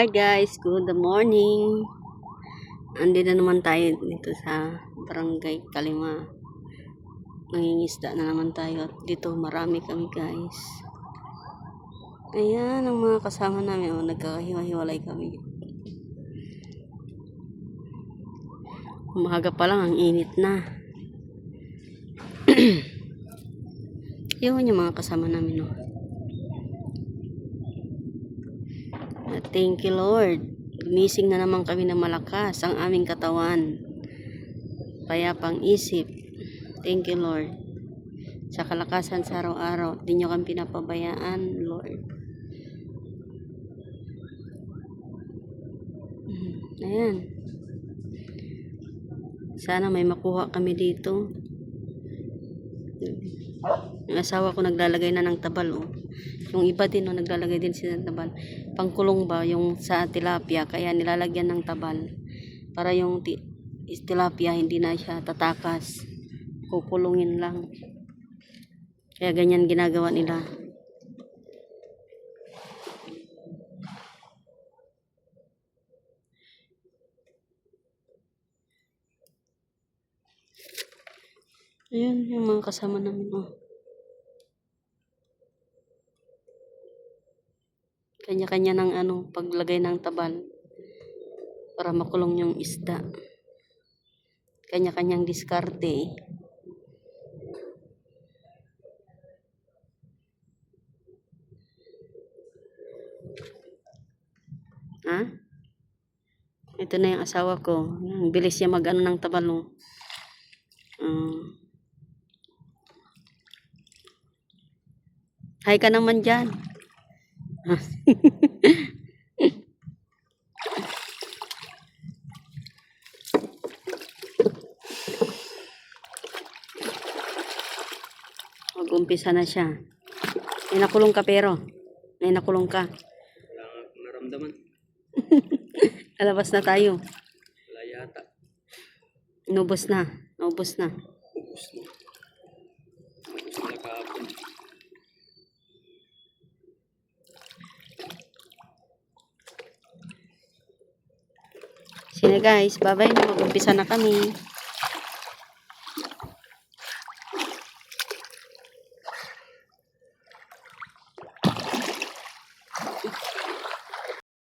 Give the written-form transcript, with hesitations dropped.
Hi guys, good morning. Andito na naman tayo dito sa Barangay Kalima. Nangingisda na naman tayo at dito marami kami guys. Ayan ang mga kasama namin. Nagkakahiwa-hiwalay kami. Umaga pa lang, ang init na. Yun yung mga kasama namin. Thank you Lord. Gumising na naman kami na malakas ang aming katawan. Payapang isip. Thank you Lord. Sa kalakasan sa araw-araw. Di nyo kami pinapabayaan Lord. Ayan. Sana may makuha kami dito. Yung asawa ko naglalagay na ng tabal. Yung iba din naglalagay din sila ng tabal. Pangkulong ba yung sa tilapia. Kaya nilalagyan ng tabal. Para yung tilapia hindi na siya tatakas. Kukulungin lang. Kaya ganyan ginagawa nila. Ayan yung mga kasama namin. Kanya-kanya ng paglagay ng tabal para makulong yung isda. Kanya-kanyang diskarte. Ha? Ito na yung asawa ko. Ang bilis niya mag-ano ng tabal. Hi ka naman dyan. Mag-umpisa na siya. May nakulong ka pero. May nakulong ka. Wala nga akong naramdaman. Alabas na tayo. Wala yata. Inubos na. Naubos na. Ubus na. Wala kahapon. Sige guys, bye-bye na. Mag-umpisa na kami.